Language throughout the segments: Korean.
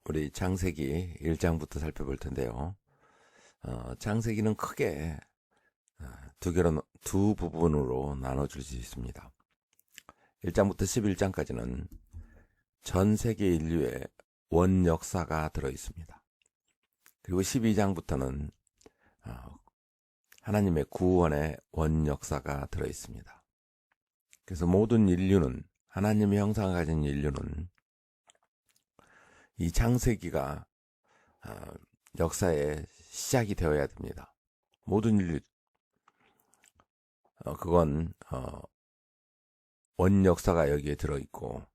우리 창세기 1장부터 살펴볼 텐데요. 창세기는 크게 두 부분으로 나눠줄 수 있습니다. 1장부터 11장까지는 전 세계 인류의 원 역사가 들어있습니다. 그리고 12장부터는 하나님의 구원의 원 역사가 들어있습니다. 그래서 모든 인류는, 하나님의 형상을 가진 인류는 이 창세기가 역사의 시작이 되어야 됩니다. 모든 인류, 그건 원 역사가 여기에 들어있고,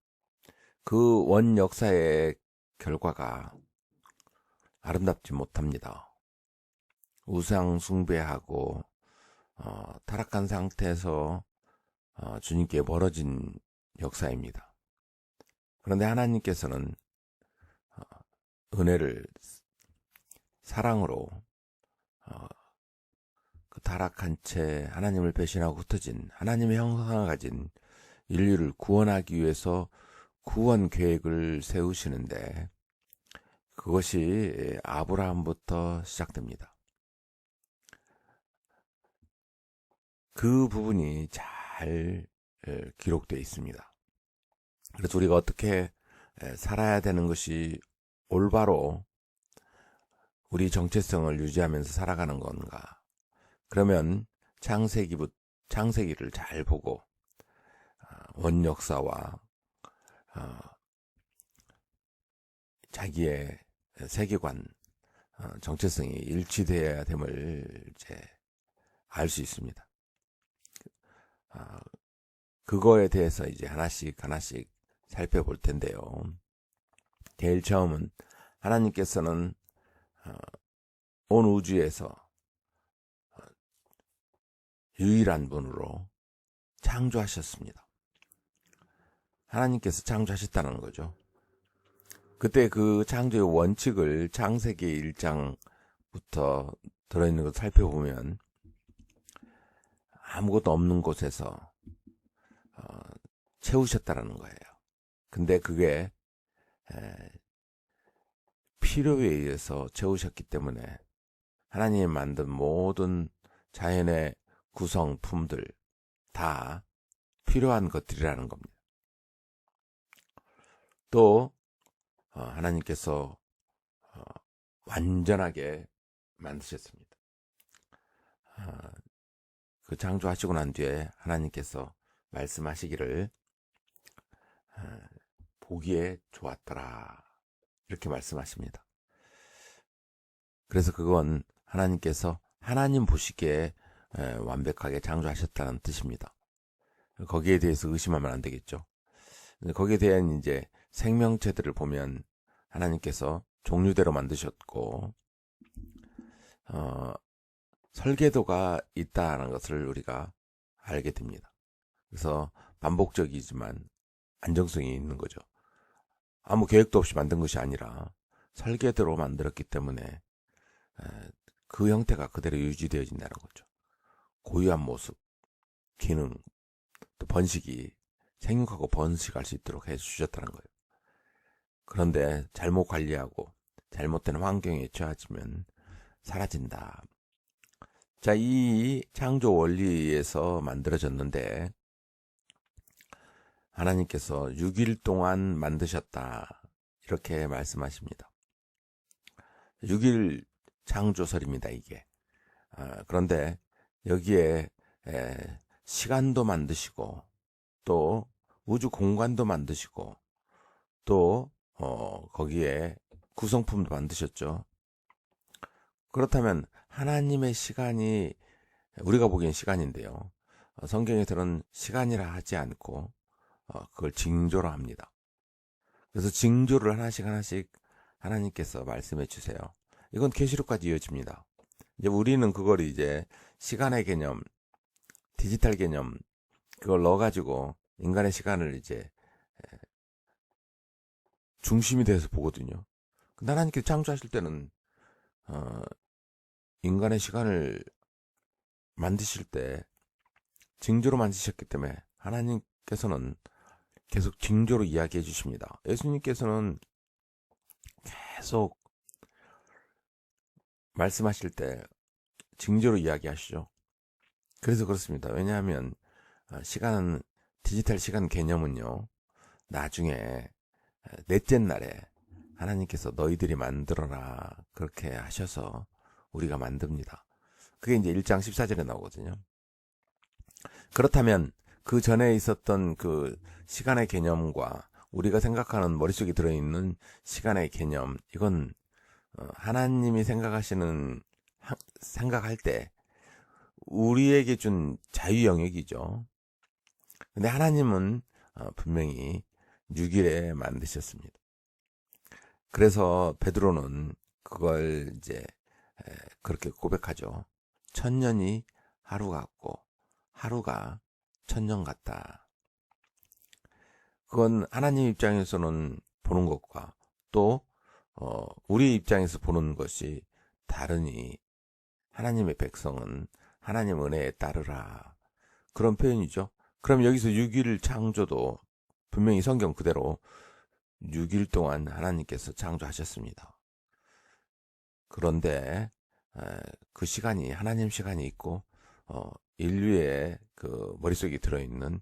그 원 역사의 결과가 아름답지 못합니다. 우상 숭배하고 타락한 상태에서 주님께 멀어진 역사입니다. 그런데 하나님께서는 은혜를 사랑으로 그 타락한 채 하나님을 배신하고 흩어진 하나님의 형상을 가진 인류를 구원하기 위해서 구원 계획을 세우시는데, 그것이 아브라함부터 시작됩니다. 그 부분이 잘 기록되어 있습니다. 그래서 우리가 어떻게 살아야 되는 것이 올바로 우리 정체성을 유지하면서 살아가는 건가? 그러면 창세기를 잘 보고 원 역사와 자기의 세계관, 정체성이 일치되어야 됨을 이제 알 수 있습니다. 그거에 대해서 이제 하나씩 살펴볼 텐데요. 제일 처음은 하나님께서는 온 우주에서 유일한 분으로 창조하셨습니다. 하나님께서 창조하셨다는 거죠. 그때 그 창조의 원칙을 창세기 1장부터 들어있는 걸 살펴보면 아무것도 없는 곳에서 채우셨다는 거예요. 근데 그게 필요에 의해서 채우셨기 때문에 하나님이 만든 모든 자연의 구성품들 다 필요한 것들이라는 겁니다. 또 하나님께서 완전하게 만드셨습니다. 그 창조하시고 난 뒤에 하나님께서 말씀하시기를 보기에 좋았더라, 이렇게 말씀하십니다. 그래서 그건 하나님께서 하나님 보시기에 완벽하게 창조하셨다는 뜻입니다. 거기에 대해서 의심하면 안 되겠죠. 거기에 대한 이제 생명체들을 보면 하나님께서 종류대로 만드셨고 설계도가 있다는 것을 우리가 알게 됩니다. 그래서 반복적이지만 안정성이 있는 거죠. 아무 계획도 없이 만든 것이 아니라 설계대로 만들었기 때문에 그 형태가 그대로 유지되어진다는 거죠. 고유한 모습, 기능, 또 번식이 생육하고 번식할 수 있도록 해주셨다는 거예요. 그런데 잘못 관리하고 잘못된 환경에 처해지면 사라진다. 자, 이 창조 원리에서 만들어졌는데 하나님께서 6일 동안 만드셨다, 이렇게 말씀하십니다. 6일 창조설입니다, 이게. 그런데 여기에 시간도 만드시고 또 우주 공간도 만드시고 또 거기에 구성품도 만드셨죠. 그렇다면 하나님의 시간이, 우리가 보기엔 시간인데요, 성경에서는 시간이라 하지 않고 그걸 징조로 합니다. 그래서 징조를 하나씩 하나님께서 말씀해 주세요. 이건 계시록까지 이어집니다. 이제 우리는 그걸 이제 시간의 개념, 디지털 개념, 그걸 넣어가지고 인간의 시간을 이제 중심이 돼서 보거든요. 근데 하나님께서 창조하실 때는 인간의 시간을 만드실 때 징조로 만드셨기 때문에 하나님께서는 계속 징조로 이야기해 주십니다. 예수님께서는 계속 말씀하실 때 징조로 이야기하시죠. 그래서 그렇습니다. 왜냐하면 디지털 시간 개념은요, 나중에 넷째 날에 하나님께서 너희들이 만들어라 그렇게 하셔서 우리가 만듭니다. 그게 이제 1장 14절에 나오거든요. 그렇다면 그 전에 있었던 그 시간의 개념과 우리가 생각하는 머릿속에 들어있는 시간의 개념, 이건 하나님이 생각할 때 우리에게 준 자유 영역이죠. 근데 하나님은 분명히 6일에 만드셨습니다. 그래서 베드로는 그걸 이제 그렇게 고백하죠. 1000년이 하루 같고 하루가 1000년 같다. 그건 하나님 입장에서는 보는 것과 또 우리 입장에서 보는 것이 다르니 하나님의 백성은 하나님 은혜에 따르라. 그런 표현이죠. 그럼 여기서 6일 창조도 분명히 성경 그대로 6일 동안 하나님께서 창조하셨습니다. 그런데 그 시간이 하나님 시간이 있고 인류의 그 머릿속에 들어있는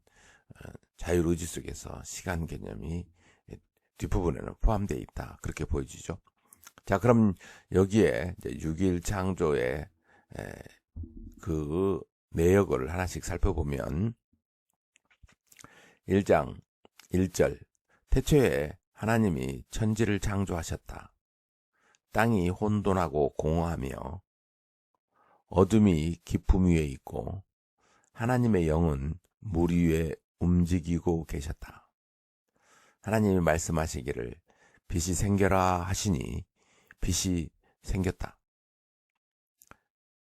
자율의지 속에서 시간 개념이 뒷부분에는 포함되어 있다. 그렇게 보여지죠. 자, 그럼 여기에 이제 6일 창조의 그 내역을 하나씩 살펴보면 1장 1절 태초에 하나님이 천지를 창조하셨다. 땅이 혼돈하고 공허하며 어둠이 깊음 위에 있고 하나님의 영은 물 위에 움직이고 계셨다. 하나님이 말씀하시기를 빛이 생겨라 하시니 빛이 생겼다.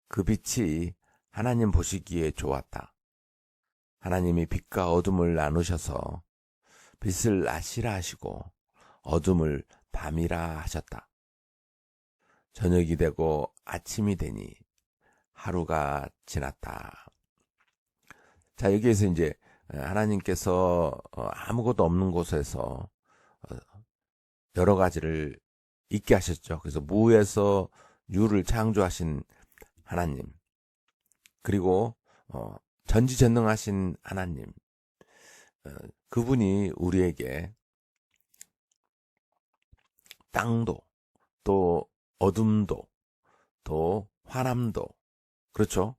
그 빛이 하나님 보시기에 좋았다. 하나님이 빛과 어둠을 나누셔서 빛을 낮이라 하시고 어둠을 밤이라 하셨다. 저녁이 되고 아침이 되니 하루가 지났다. 자, 여기에서 이제 하나님께서 아무것도 없는 곳에서 여러 가지를 있게 하셨죠. 그래서 무에서 유를 창조하신 하나님, 그리고 전지전능하신 하나님, 그분이 우리에게 땅도 또 어둠도 또 화남도, 그렇죠?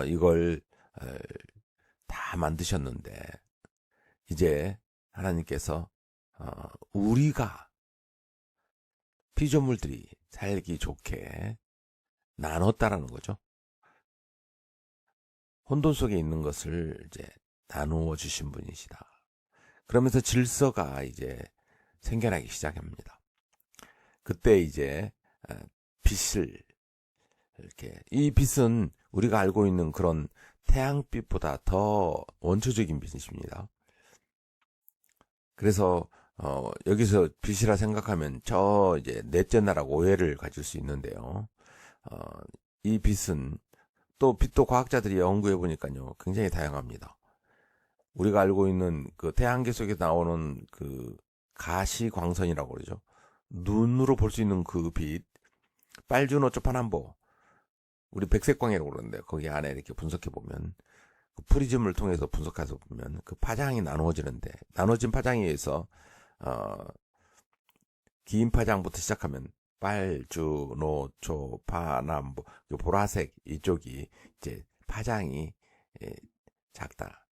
이걸 다 만드셨는데 이제 하나님께서 우리가 피조물들이 살기 좋게 나눴다라는 거죠. 혼돈 속에 있는 것을 이제 나누어 주신 분이시다. 그러면서 질서가 이제 생겨나기 시작합니다. 그때 이제 빛을 이렇게, 이 빛은 우리가 알고 있는 그런 태양빛보다 더 원초적인 빛입니다. 그래서 여기서 빛이라 생각하면 이제 넷째 나라고 오해를 가질 수 있는데요. 이 빛은 또 빛도 과학자들이 연구해 보니까요, 굉장히 다양합니다. 우리가 알고 있는 그 태양계 속에 나오는 그 가시광선이라고 그러죠. 눈으로 볼 수 있는 그 빛, 빨주노 초파남보, 우리 백색광이라고 그러는데 거기 안에 이렇게 분석해 보면 그 프리즘을 통해서 분석해서 보면 그 파장이 나누어지는데, 나눠진 파장에 의해서 긴 파장부터 시작하면 빨주, 노초, 파남보, 보라색 이쪽이 이제 파장이 작다.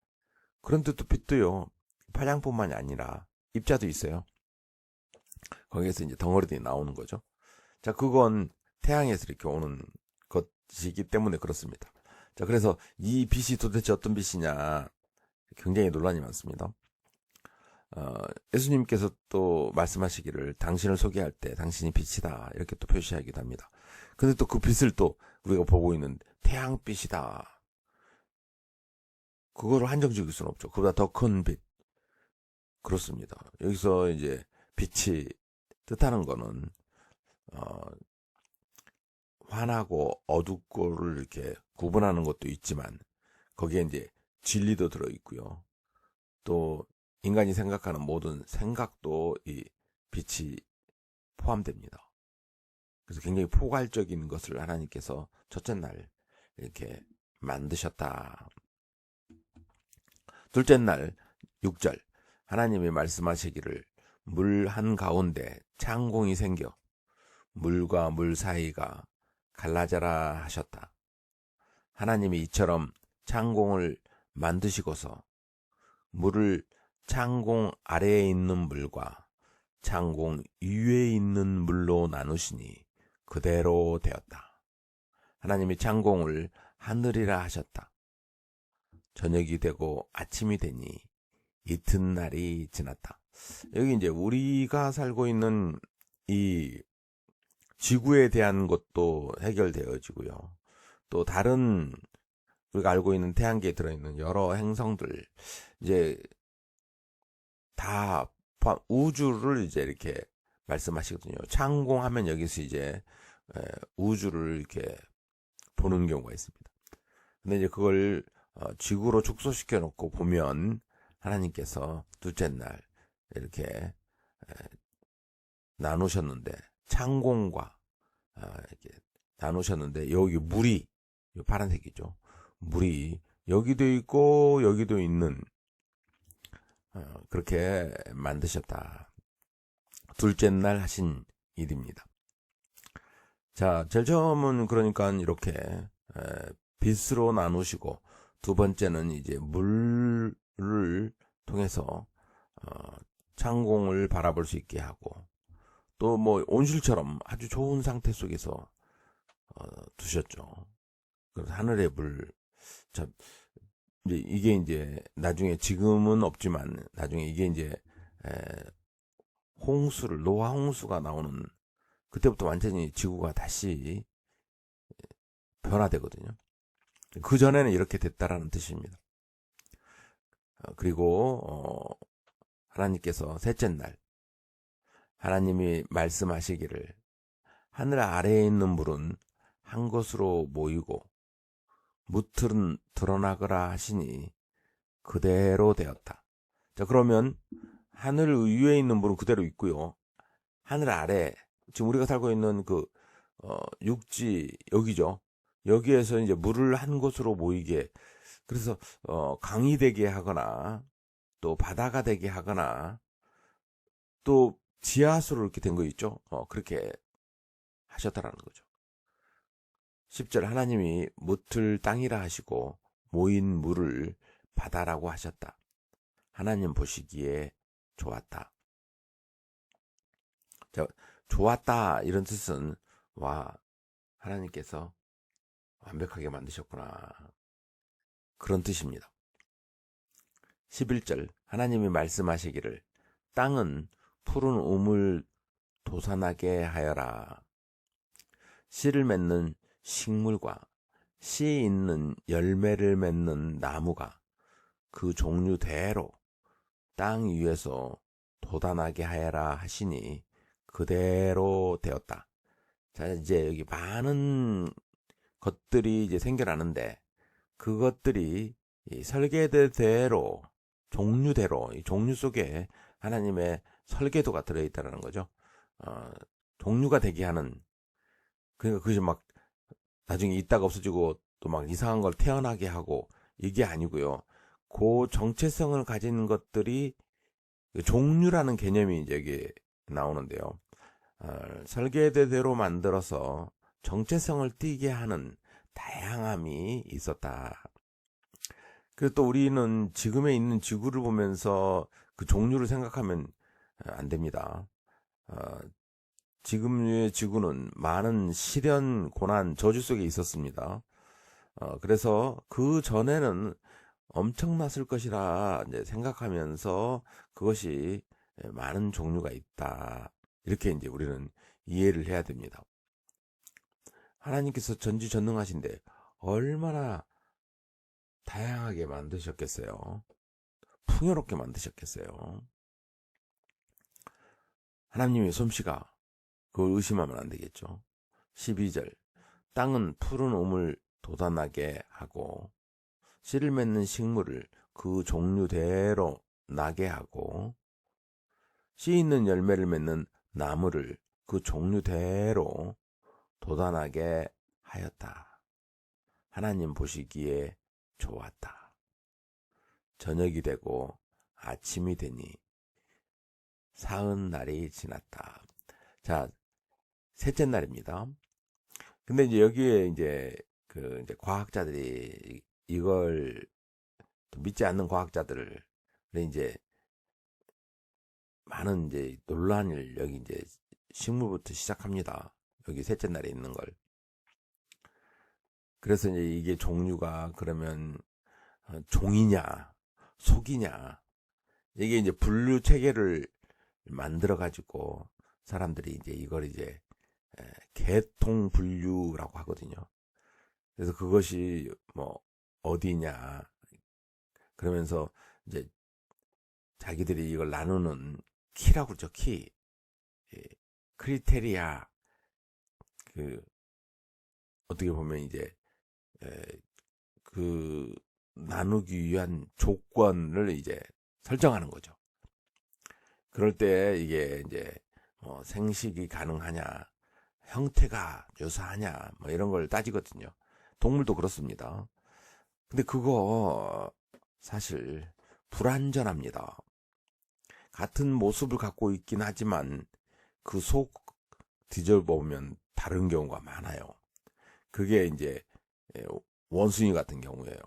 그런데 또 빛도요, 파장뿐만이 아니라 입자도 있어요. 거기에서 이제 덩어리들이 나오는 거죠. 자, 그건 태양에서 이렇게 오는 것이기 때문에 그렇습니다. 자, 그래서 이 빛이 도대체 어떤 빛이냐, 굉장히 논란이 많습니다. 예수님께서 또 말씀하시기를 당신을 소개할 때 당신이 빛이다, 이렇게 또 표시하기도 합니다. 근데 또 그 빛을 또 우리가 보고 있는 태양빛이다, 그거를 한정지을 수는 없죠. 그보다 더 큰 빛. 그렇습니다. 여기서 이제 빛이 뜻하는 거는 환하고 어둡고를 이렇게 구분하는 것도 있지만 거기에 이제 진리도 들어있고요. 또 인간이 생각하는 모든 생각도 이 빛이 포함됩니다. 그래서 굉장히 포괄적인 것을 하나님께서 첫째 날 이렇게 만드셨다. 둘째 날 6절 하나님이 말씀하시기를 물 한가운데 창공이 생겨 물과 물 사이가 갈라져라 하셨다. 하나님이 이처럼 창공을 만드시고서 물을 창공 아래에 있는 물과 창공 위에 있는 물로 나누시니 그대로 되었다. 하나님이 창공을 하늘이라 하셨다. 저녁이 되고 아침이 되니 이튿날이 지났다. 여기 이제 우리가 살고 있는 이 지구에 대한 것도 해결되어지고요. 또 다른 우리가 알고 있는 태양계에 들어있는 여러 행성들 이제 다 우주를 이제 이렇게 말씀하시거든요. 창공하면 여기서 이제 우주를 이렇게 보는 경우가 있습니다. 근데 이제 그걸 지구로 축소시켜 놓고 보면 하나님께서 둘째 날 이렇게 나누셨는데 창공과 이렇게 나누셨는데 여기 물이 파란색이죠. 물이 여기도 있고 여기도 있는 그렇게 만드셨다. 둘째 날 하신 일입니다. 자, 제일 처음은 그러니까 이렇게 빛으로 나누시고 두 번째는 이제 물을 통해서 창공을 바라볼 수 있게 하고 또 뭐 온실처럼 아주 좋은 상태 속에서 두셨죠. 그래서 하늘의 물, 자, 이게 이제 나중에 지금은 없지만 나중에 이게 이제 홍수를 노아 홍수가 나오는 그때부터 완전히 지구가 다시 변화되거든요. 그 전에는 이렇게 됐다라는 뜻입니다. 그리고 하나님께서 셋째 날 하나님이 말씀하시기를 하늘 아래에 있는 물은 한 곳으로 모이고 무틀은 드러나거라 하시니 그대로 되었다. 자, 그러면 하늘 위에 있는 물은 그대로 있고요. 하늘 아래 지금 우리가 살고 있는 그 육지 여기죠. 여기에서 이제 물을 한 곳으로 모이게 그래서 강이 되게 하거나 또 바다가 되게 하거나 또 지하수로 이렇게 된 거 있죠. 그렇게 하셨다라는 거죠. 10절 하나님이 무틀 땅이라 하시고 모인 물을 바다라고 하셨다. 하나님 보시기에 좋았다. 자, 좋았다 이런 뜻은 와 하나님께서 완벽하게 만드셨구나 그런 뜻입니다. 11절 하나님이 말씀하시기를 땅은 푸른 우물 돋아나게 하여라. 씨를 맺는 식물과 씨 있는 열매를 맺는 나무가 그 종류대로 땅 위에서 돋아나게 하여라 하시니 그대로 되었다. 자, 이제 여기 많은 것들이 이제 생겨나는데 그것들이 이 설계대로 종류대로 이 종류 속에 하나님의 설계도가 들어있다는 거죠. 종류가 되게 하는 그러니까 그것이 막 나중에 있다가 없어지고 또 막 이상한 걸 태어나게 하고 이게 아니고요. 그 정체성을 가진 것들이 종류라는 개념이 이제 여기 나오는데요. 설계대로 만들어서 정체성을 띠게 하는 다양함이 있었다. 그래서 또 우리는 지금에 있는 지구를 보면서 그 종류를 생각하면 안 됩니다. 지금의 지구는 많은 시련, 고난, 저주 속에 있었습니다. 그래서 그 전에는 엄청났을 것이라 이제 생각하면서 그것이 많은 종류가 있다. 이렇게 이제 우리는 이해를 해야 됩니다. 하나님께서 전지전능하신데 얼마나 다양하게 만드셨겠어요. 풍요롭게 만드셨겠어요. 하나님의 솜씨가 그걸 의심하면 안 되겠죠. 12절 땅은 푸른 우물 돋아나게 하고 씨를 맺는 식물을 그 종류대로 나게 하고 씨 있는 열매를 맺는 나무를 그 종류대로 도단하게 하였다. 하나님 보시기에 좋았다. 저녁이 되고 아침이 되니 사흔날이 지났다. 자, 셋째 날입니다. 근데 이제 여기에 이제 이제 과학자들이 이걸 믿지 않는 과학자들을 이제 많은 이제 논란을 여기 이제 식물부터 시작합니다. 여기 셋째 날에 있는 걸. 그래서 이제 이게 종류가 그러면 종이냐, 속이냐, 이게 이제 분류 체계를 만들어 가지고 사람들이 이제 이걸 이제 계통 분류라고 하거든요. 그래서 그것이 뭐 어디냐 그러면서 이제 자기들이 이걸 나누는 키라고 그러죠. 키. 크리테리아. 어떻게 보면 이제 나누기 위한 조건을 이제 설정하는 거죠. 그럴 때 이게 이제 생식이 가능하냐, 형태가 유사하냐, 뭐 이런 걸 따지거든요. 동물도 그렇습니다. 근데 그거 사실 불완전합니다. 같은 모습을 갖고 있긴 하지만 그 속 뒤져보면 다른 경우가 많아요. 그게 이제 원숭이 같은 경우예요.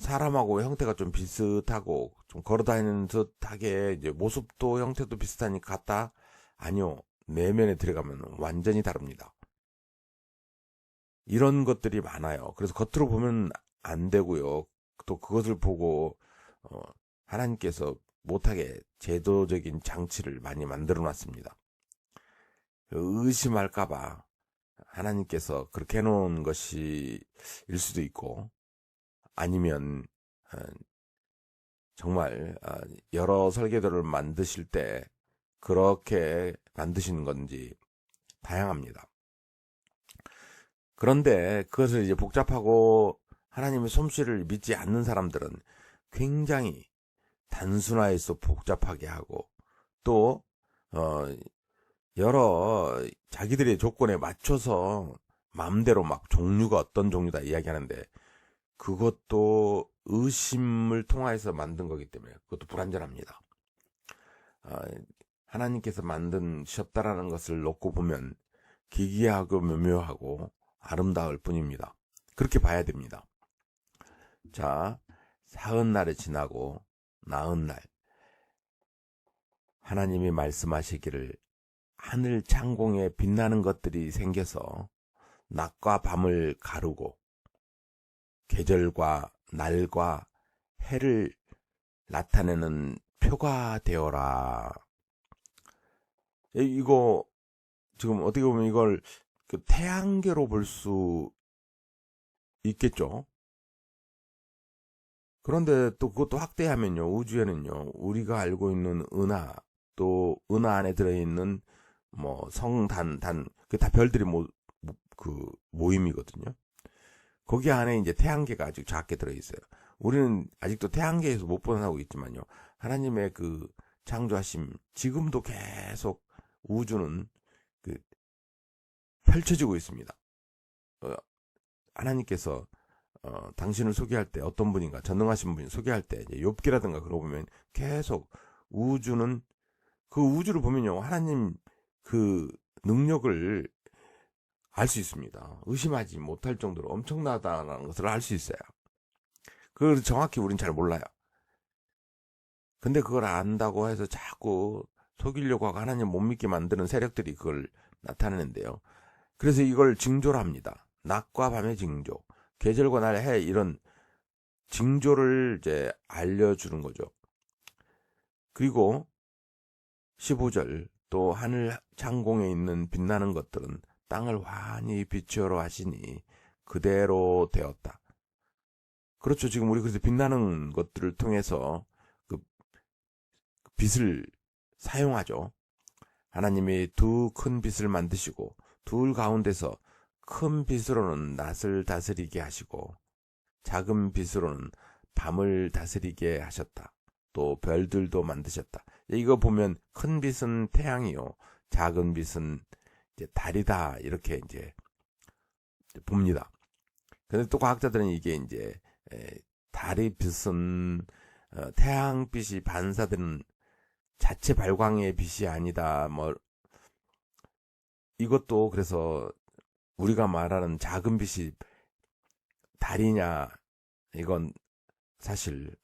사람하고 형태가 좀 비슷하고 좀 걸어다니는 듯하게 이제 모습도 형태도 비슷하니 같다? 아니요. 내면에 들어가면 완전히 다릅니다. 이런 것들이 많아요. 그래서 겉으로 보면 안 되고요. 또 그것을 보고 하나님께서 못하게 제도적인 장치를 많이 만들어 놨습니다. 의심할까봐 하나님께서 그렇게 해놓은 것이 일 수도 있고, 아니면 정말 여러 설계도를 만드실 때 그렇게 만드시는 건지 다양합니다. 그런데 그것을 이제 복잡하고 하나님의 솜씨를 믿지 않는 사람들은 굉장히 단순화해서 복잡하게 하고, 또 여러 자기들의 조건에 맞춰서 마음대로 막 종류가 어떤 종류다 이야기하는데, 그것도 의심을 통해서 만든 거기 때문에 그것도 불완전합니다. 하나님께서 만드셨다라는 것을 놓고 보면 기이하고 묘묘하고 아름다울 뿐입니다. 그렇게 봐야 됩니다. 자, 사흔날이 지나고 나흔날, 하나님이 말씀하시기를 하늘 창공에 빛나는 것들이 생겨서 낮과 밤을 가르고 계절과 날과 해를 나타내는 표가 되어라. 이거 지금 어떻게 보면 이걸 태양계로 볼 수 있겠죠. 그런데 또 그것도 확대하면요, 우주에는요, 우리가 알고 있는 은하, 또 은하 안에 들어있는 뭐 성단, 그게 다 별들이 모임이거든요. 거기 안에 이제 태양계가 아주 작게 들어있어요. 우리는 아직도 태양계에서 못 벗어나고 있지만요, 하나님의 그 창조하심, 지금도 계속 우주는 펼쳐지고 있습니다. 하나님께서 당신을 소개할 때 어떤 분인가, 전능하신 분이 소개할 때 이제 욥기라든가 그러고 보면 계속 우주는, 그 우주를 보면요, 하나님 그 능력을 알 수 있습니다. 의심하지 못할 정도로 엄청나다는 것을 알 수 있어요. 그걸 정확히 우린 잘 몰라요. 근데 그걸 안다고 해서 자꾸 속이려고 하고 하나님 못 믿게 만드는 세력들이 그걸 나타내는데요. 그래서 이걸 징조로 합니다. 낮과 밤의 징조, 계절과 날, 해, 이런 징조를 이제 알려주는 거죠. 그리고 15절, 또 하늘 창공에 있는 빛나는 것들은 땅을 환히 비추어로 하시니 그대로 되었다. 그렇죠. 지금 우리 그래서 빛나는 것들을 통해서 그 빛을 사용하죠. 하나님이 두 큰 빛을 만드시고 둘 가운데서 큰 빛으로는 낮을 다스리게 하시고 작은 빛으로는 밤을 다스리게 하셨다. 또 별들도 만드셨다. 이거 보면 큰 빛은 태양이요, 작은 빛은 이제 달이다 이렇게 이제 봅니다. 근데 또 과학자들은 이게 이제 달의 빛은 태양빛이 반사되는 자체 발광의 빛이 아니다. 뭐 이것도 그래서 우리가 말하는 작은 빛이 달이냐 이건 사실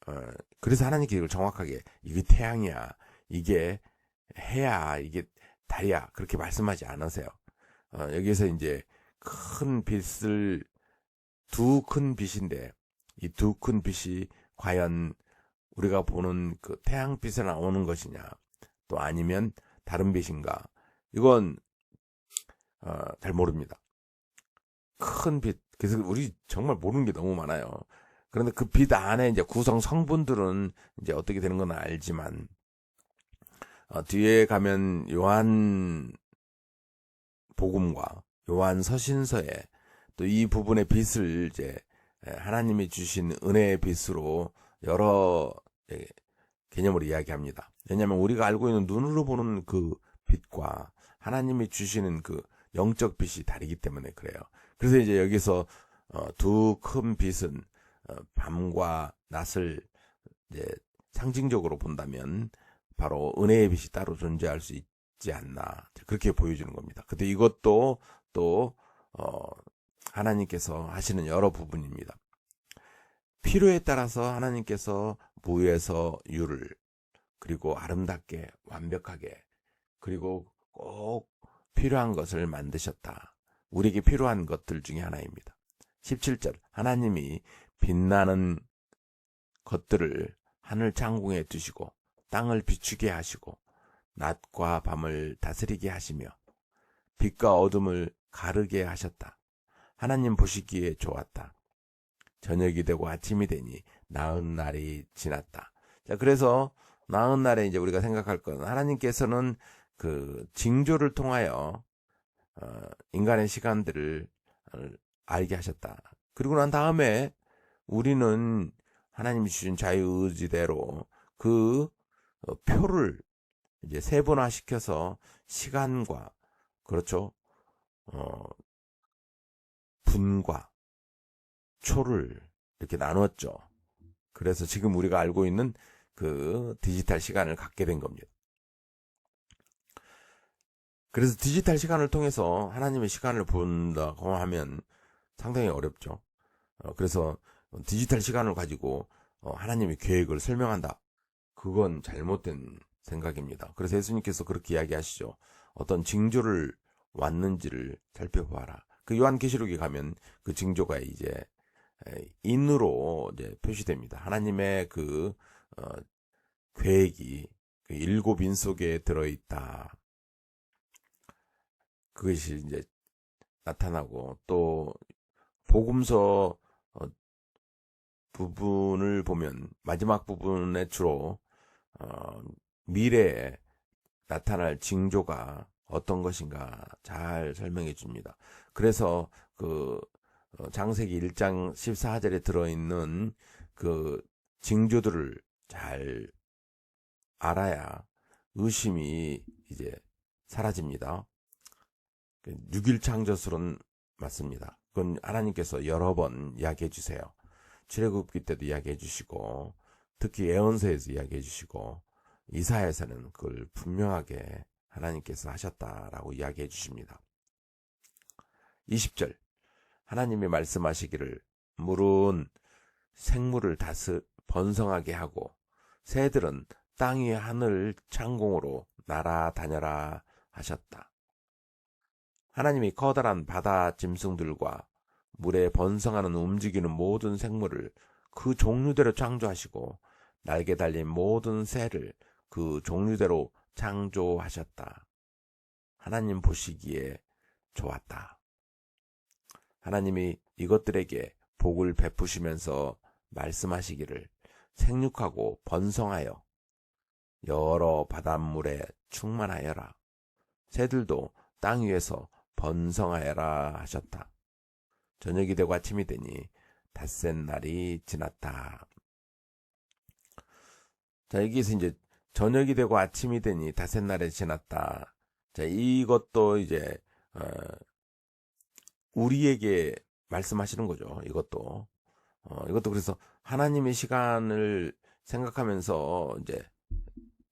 그래서 하나님께 이걸 정확하게 이게 태양이야, 이게 해야, 이게 달이야 그렇게 말씀하지 않으세요. 여기서 이제 큰 빛을 두 큰 빛인데 이 두 큰 빛이 과연 우리가 보는 그 태양빛에 나오는 것이냐 또 아니면 다른 빛인가 이건 잘 모릅니다. 큰 빛, 그래서 우리 정말 모르는 게 너무 많아요. 그런데 그 빛 안에 이제 구성 성분들은 이제 어떻게 되는 건 알지만 뒤에 가면 요한 복음과 요한 서신서에 또 이 부분의 빛을 이제 하나님이 주신 은혜의 빛으로 여러 개념으로 이야기합니다. 왜냐하면 우리가 알고 있는 눈으로 보는 그 빛과 하나님이 주시는 그 영적 빛이 다르기 때문에 그래요. 그래서 이제 여기서 두 큰 빛은 밤과 낮을 이제 상징적으로 본다면 바로 은혜의 빛이 따로 존재할 수 있지 않나 그렇게 보여주는 겁니다. 근데 이것도 또 하나님께서 하시는 여러 부분입니다. 필요에 따라서 하나님께서 무에서 유를 그리고 아름답게 완벽하게 그리고 꼭 필요한 것을 만드셨다. 우리에게 필요한 것들 중에 하나입니다. 17절 하나님이 빛나는 것들을 하늘 창궁에 두시고 땅을 비추게 하시고 낮과 밤을 다스리게 하시며 빛과 어둠을 가르게 하셨다. 하나님 보시기에 좋았다. 저녁이 되고 아침이 되니 나은 날이 지났다. 자, 그래서 나은 날에 이제 우리가 생각할 건 하나님께서는 그 징조를 통하여 인간의 시간들을 알게 하셨다. 그리고 난 다음에 우리는 하나님이 주신 자유의지대로 그 표를 이제 세분화시켜서 시간과 그렇죠 분과 초를 이렇게 나눴죠. 그래서 지금 우리가 알고 있는 그 디지털 시간을 갖게 된 겁니다. 그래서 디지털 시간을 통해서 하나님의 시간을 본다고 하면 상당히 어렵죠. 그래서 디지털 시간을 가지고 하나님의 계획을 설명한다. 그건 잘못된 생각입니다. 그래서 예수님께서 그렇게 이야기하시죠. 어떤 징조를 왔는지를 살펴봐라. 그 요한계시록에 가면 그 징조가 이제 인으로 이제 표시됩니다. 하나님의 그 계획이 그 7인 속에 들어있다. 그것이 이제 나타나고 또 복음서 부분을 보면 마지막 부분에 주로 미래에 나타날 징조가 어떤 것인가 잘 설명해 줍니다. 그래서 그 창세기 1장 14절에 들어있는 그 징조들을 잘 알아야 의심이 이제 사라집니다. 6일 창조술은 맞습니다. 그건 하나님께서 여러 번 이야기해 주세요. 출애굽기 때도 이야기해 주시고 특히 예언서에서 이야기해 주시고 이사야에서는 그걸 분명하게 하나님께서 하셨다라고 이야기해 주십니다. 20절 하나님이 말씀하시기를 물은 생물을 번성하게 하고 새들은 땅 위의 하늘 창공으로 날아다녀라 하셨다. 하나님이 커다란 바다 짐승들과 물에 번성하는 움직이는 모든 생물을 그 종류대로 창조하시고 날개 달린 모든 새를 그 종류대로 창조하셨다. 하나님 보시기에 좋았다. 하나님이 이것들에게 복을 베푸시면서 말씀하시기를 생육하고 번성하여 여러 바닷물에 충만하여라. 새들도 땅 위에서 번성하여라 하셨다. 저녁이 되고 아침이 되니 닷새 날이 지났다. 자, 여기서 이제 저녁이 되고 아침이 되니 닷새 날이 지났다. 자, 이것도 이제 우리에게 말씀하시는 거죠. 이것도 그래서 하나님의 시간을 생각하면서 이제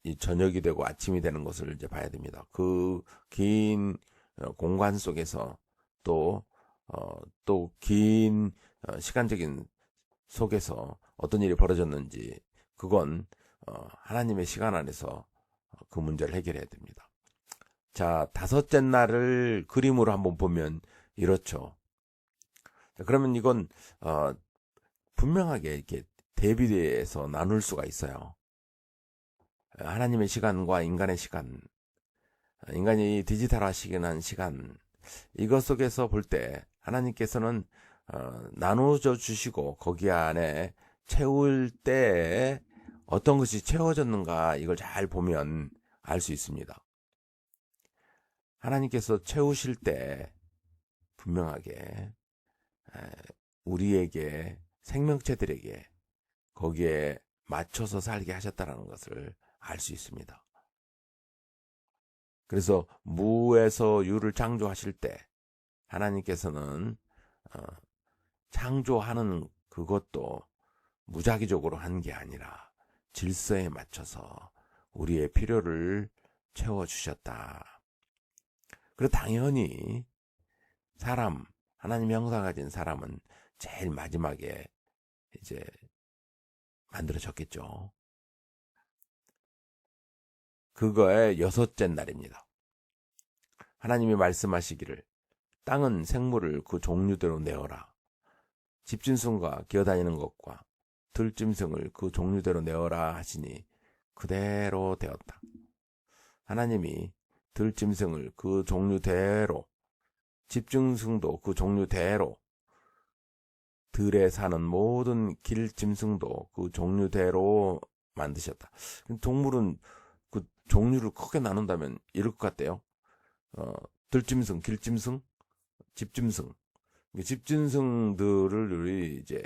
이 저녁이 되고 아침이 되는 것을 이제 봐야 됩니다. 그 긴 공간 속에서 또 긴 시간적인 속에서 어떤 일이 벌어졌는지 그건 하나님의 시간 안에서 그 문제를 해결해야 됩니다. 자, 다섯째 날을 그림으로 한번 보면 이렇죠. 자, 그러면 이건 분명하게 이렇게 대비돼서 나눌 수가 있어요. 하나님의 시간과 인간의 시간, 인간이 디지털화시키는 시간, 이것 속에서 볼 때 하나님께서는 나누어 주시고 거기 안에 채울 때 어떤 것이 채워졌는가 이걸 잘 보면 알 수 있습니다. 하나님께서 채우실 때 분명하게 우리에게 생명체들에게 거기에 맞춰서 살게 하셨다는 것을 알 수 있습니다. 그래서 무에서 유를 창조하실 때 하나님께서는 창조하는 그것도 무작위적으로 한 게 아니라 질서에 맞춰서 우리의 필요를 채워주셨다. 그리고 당연히 하나님의 형상 가진 사람은 제일 마지막에 이제 만들어졌겠죠. 그거의 여섯째 날입니다. 하나님이 말씀하시기를 땅은 생물을 그 종류대로 내어라. 집짐승과 기어다니는 것과 들짐승을 그 종류대로 내어라 하시니 그대로 되었다. 하나님이 들짐승을 그 종류대로, 집짐승도 그 종류대로, 들에 사는 모든 길짐승도 그 종류대로 만드셨다. 동물은 그 종류를 크게 나눈다면 이럴 것 같대요. 들짐승, 길짐승, 집짐승. 집짐승들을 우리 이제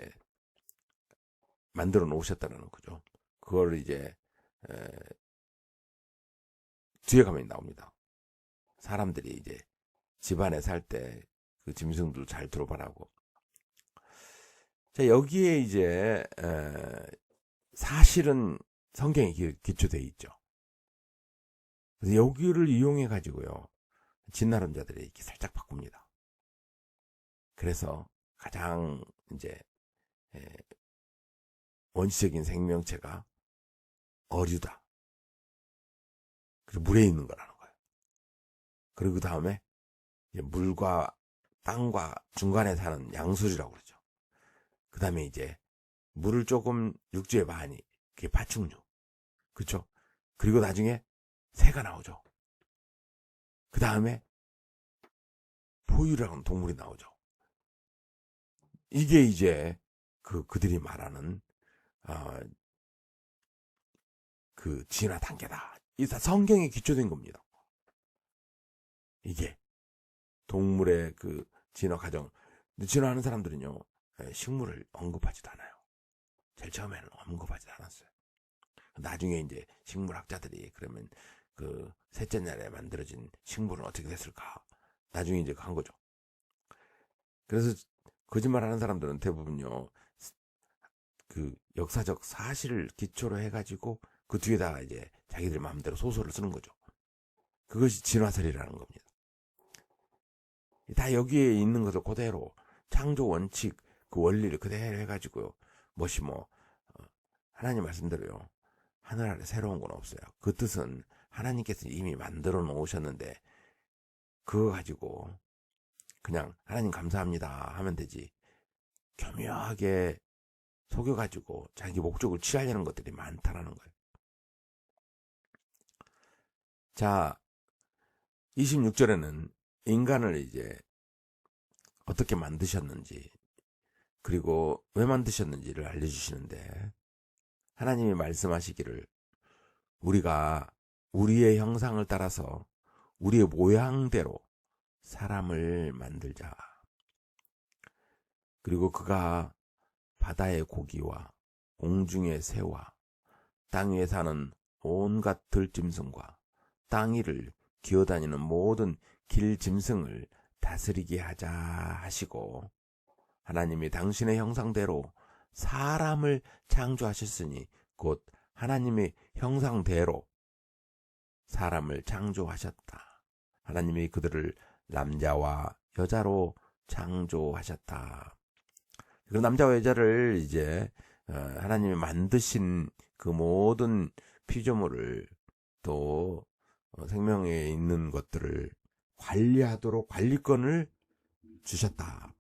만들어 놓으셨다는 거죠. 그걸 이제 뒤에 가면 나옵니다. 사람들이 이제 집안에 살 때 그 짐승들 잘 들어보라고. 자, 여기에 이제 사실은 성경에 기초되어 있죠. 그래서 여기를 이용해 가지고요 진나론자들이 이렇게 살짝 바꿉니다. 그래서 가장 이제 원시적인 생명체가 어류다. 그리고 물에 있는 거라는 거예요. 그리고 그 다음에 물과 땅과 중간에 사는 양수리라고 그러죠. 그 다음에 이제 물을 조금 육지에 많이, 그게 파충류. 그렇죠? 그리고 나중에 새가 나오죠. 그 다음에 포유라는 동물이 나오죠. 이게 이제 그들이 말하는 그 진화 단계다. 이 다 성경에 기초된 겁니다. 이게 동물의 그 진화 과정. 진화하는 사람들은요 식물을 언급하지도 않아요. 제일 처음에는 언급하지도 않았어요. 나중에 이제 식물학자들이 그러면 그 셋째 날에 만들어진 식물은 어떻게 됐을까? 나중에 이제 한 거죠. 그래서 거짓말하는 사람들은 대부분요 그 역사적 사실을 기초로 해가지고 그 뒤에다가 이제 자기들 마음대로 소설을 쓰는 거죠. 그것이 진화설이라는 겁니다. 다 여기에 있는 것을 그대로 창조 원칙 그 원리를 그대로 해가지고요. 하나님 말씀대로요. 하늘 아래 새로운 건 없어요. 그 뜻은 하나님께서 이미 만들어 놓으셨는데 그거 가지고 그냥 하나님 감사합니다 하면 되지. 교묘하게 속여가지고 자기 목적을 취하려는 것들이 많다라는 거예요. 자, 26절에는 인간을 이제 어떻게 만드셨는지 그리고 왜 만드셨는지를 알려주시는데 하나님이 말씀하시기를 우리가 우리의 형상을 따라서 우리의 모양대로 사람을 만들자. 그리고 그가 바다의 고기와 공중의 새와 땅 위에 사는 온갖 들짐승과 땅 위를 기어다니는 모든 길 짐승을 다스리게 하자 하시고, 하나님이 당신의 형상대로 사람을 창조하셨으니 곧 하나님의 형상대로 사람을 창조하셨다. 하나님이 그들을 남자와 여자로 창조하셨다. 그 남자와 여자를 이제 하나님이 만드신 그 모든 피조물을 또 생명에 있는 것들을 관리하도록 관리권을 주셨다.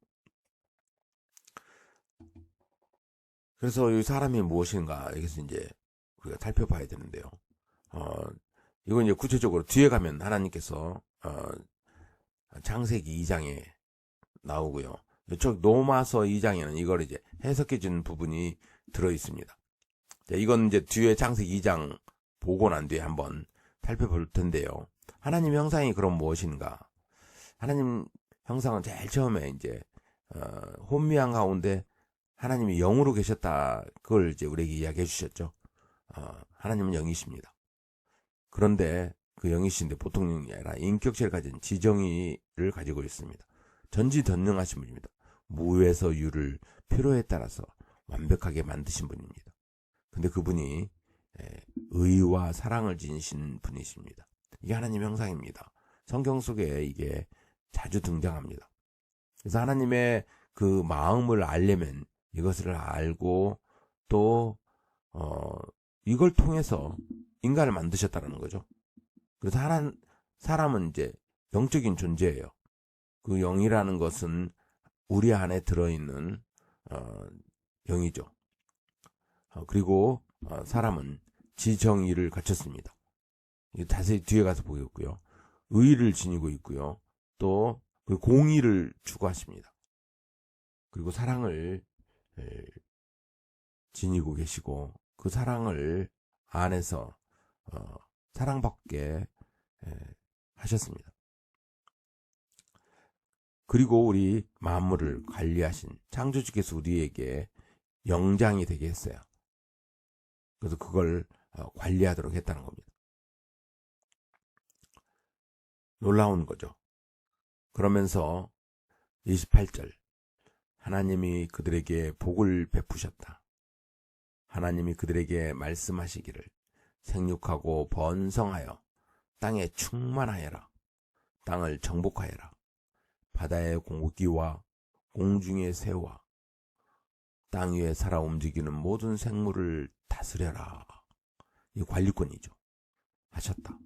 그래서 이 사람이 무엇인가 여기서 이제 우리가 살펴봐야 되는데요. 이건 이제 구체적으로 뒤에 가면 하나님께서 창세기 2장에 나오고요. 이쪽 로마서 2장에는 이걸 이제 해석해 준 부분이 들어 있습니다. 자, 이건 이제 뒤에 창세기 2장 보고 난 뒤에 한번 살펴볼 텐데요. 하나님 형상이 그럼 무엇인가? 하나님 형상은 제일 처음에 이제 혼미한 가운데 하나님이 영으로 계셨다. 그걸 이제 우리에게 이야기해 주셨죠. 하나님은 영이십니다. 그런데 그 영이신데 보통 영이 아니라 인격체를 가진 지정의를 가지고 있습니다. 전지전능하신 분입니다. 무에서 유를 필요에 따라서 완벽하게 만드신 분입니다. 근데 그분이 의와 사랑을 지니신 분이십니다. 이게 하나님 형상입니다. 성경 속에 이게 자주 등장합니다. 그래서 하나님의 그 마음을 알려면 이것을 알고 또 이걸 통해서 인간을 만드셨다는 거죠. 그래서 사람은 이제 영적인 존재예요. 그 영이라는 것은 우리 안에 들어있는 영이죠. 그리고 사람은 지정의를 갖췄습니다. 자세히 뒤에 가서 보겠고요. 의를 지니고 있고요. 또 그 공의를 추구하십니다. 그리고 사랑을 지니고 계시고 그 사랑을 안에서 사랑받게 하셨습니다. 그리고 우리 만물을 관리하신 창조주께서 우리에게 영장이 되게 했어요. 그래서 그걸 관리하도록 했다는 겁니다. 놀라운 거죠. 그러면서 28절 하나님이 그들에게 복을 베푸셨다. 하나님이 그들에게 말씀하시기를 생육하고 번성하여 땅에 충만하여라. 땅을 정복하여라. 바다의 고기와 공중의 새와 땅 위에 살아 움직이는 모든 생물을 다스려라. 이 관리권이죠. 하셨다.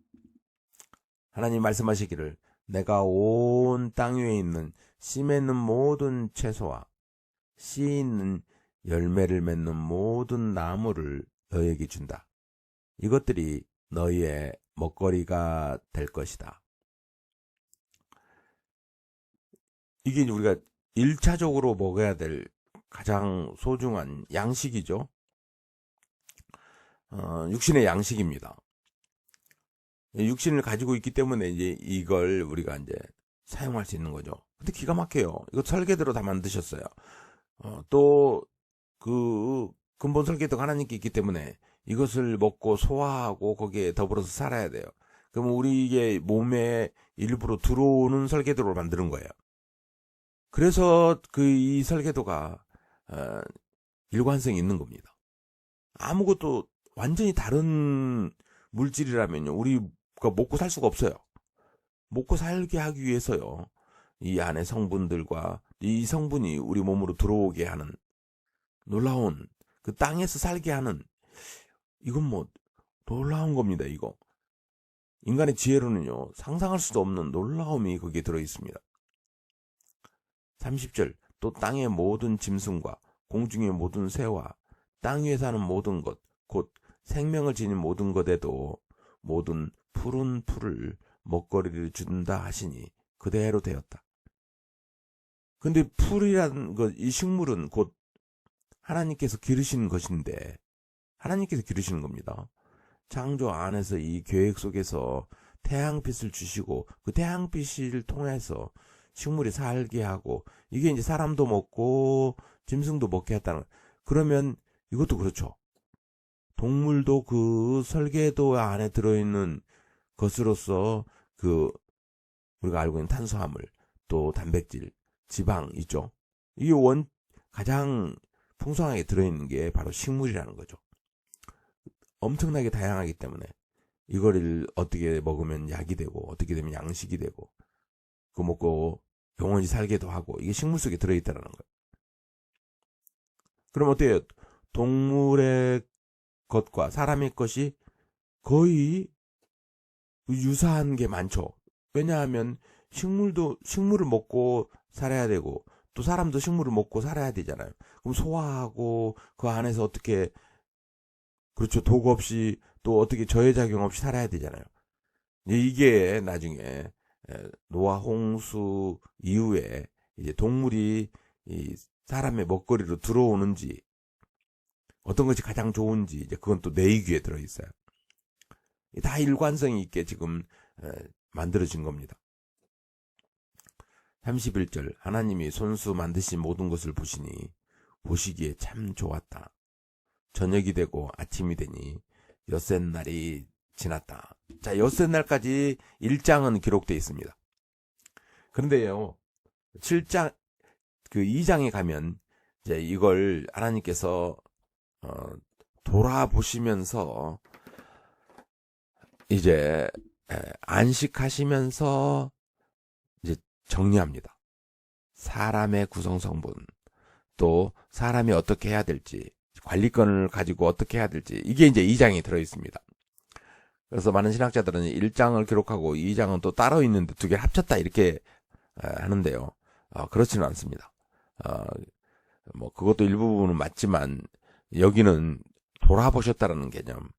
하나님 말씀하시기를 내가 온 땅 위에 있는 씨 맺는 모든 채소와 씨 있는 열매를 맺는 모든 나무를 너에게 준다. 이것들이 너희의 먹거리가 될 것이다. 이게 우리가 1차적으로 먹어야 될 가장 소중한 양식이죠. 육신의 양식입니다. 육신을 가지고 있기 때문에 이제 이걸 우리가 이제 사용할 수 있는 거죠. 근데 기가 막혀요. 이거 설계대로 다 만드셨어요. 또 그 근본 설계도가 하나님께 있기 때문에 이것을 먹고 소화하고 거기에 더불어서 살아야 돼요. 그럼 우리의 몸에 일부러 들어오는 설계도로 만드는 거예요. 그래서 이 설계도가 일관성이 있는 겁니다. 아무것도 완전히 다른 물질이라면요, 우리가 먹고 살 수가 없어요. 먹고 살게 하기 위해서요, 이 안에 성분들과 이 성분이 우리 몸으로 들어오게 하는 놀라운, 그 땅에서 살게 하는, 이건 뭐 놀라운 겁니다. 이거 인간의 지혜로는요 상상할 수도 없는 놀라움이 거기에 들어있습니다. 30절 또 땅의 모든 짐승과 공중의 모든 새와 땅 위에 사는 모든 것 곧 생명을 지닌 모든 것에도 모든 푸른 풀을 먹거리를 준다 하시니 그대로 되었다. 근데 풀이라는 것, 이 식물은 곧 하나님께서 기르시는 것인데 하나님께서 기르시는 겁니다. 창조 안에서 이 계획 속에서 태양빛을 주시고 그 태양빛을 통해서 식물이 살게 하고 이게 이제 사람도 먹고 짐승도 먹게 했다는 거예요. 그러면 이것도 그렇죠. 동물도 그 설계도 안에 들어있는 것으로서 그 우리가 알고 있는 탄수화물, 또 단백질, 지방 있죠. 이게 가장 풍성하게 들어있는 게 바로 식물이라는 거죠. 엄청나게 다양하기 때문에 이거를 어떻게 먹으면 약이 되고 어떻게 되면 양식이 되고 그거 먹고 영원히 살기도 하고 이게 식물 속에 들어있다는 거예요. 그럼 어때요? 동물의 것과 사람의 것이 거의 유사한 게 많죠. 왜냐하면 식물을 먹고 살아야 되고 또 사람도 식물을 먹고 살아야 되잖아요. 그럼 소화하고 그 안에서 어떻게 그렇죠. 독 없이 또 어떻게 저해작용 없이 살아야 되잖아요. 이게 나중에 노아 홍수 이후에 이제 동물이 이 사람의 먹거리로 들어오는지 어떤 것이 가장 좋은지 이제 그건 또 내위기에 들어 있어요. 다 일관성이 있게 지금 만들어진 겁니다. 31절 하나님이 손수 만드신 모든 것을 보시니 보시기에 참 좋았다. 저녁이 되고 아침이 되니 엿새 날이 지났다. 자, 엿새 날까지 1장은 기록되어 있습니다. 그런데요, 7장, 2장에 가면 이제 이걸 하나님께서 돌아보시면서 이제 안식하시면서 이제 정리합니다. 사람의 구성성분, 또 사람이 어떻게 해야 될지, 관리권을 가지고 어떻게 해야 될지 이게 이제 2장이 들어있습니다. 그래서 많은 신학자들은 1장을 기록하고 2장은 또 따로 있는데 두 개를 합쳤다 이렇게 하는데요. 그렇지는 않습니다. 뭐 그것도 일부분은 맞지만 여기는 돌아보셨다라는 개념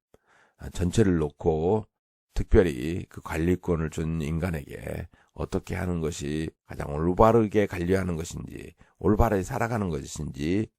전체를 놓고 특별히 그 관리권을 준 인간에게 어떻게 하는 것이 가장 올바르게 관리하는 것인지 올바르게 살아가는 것인지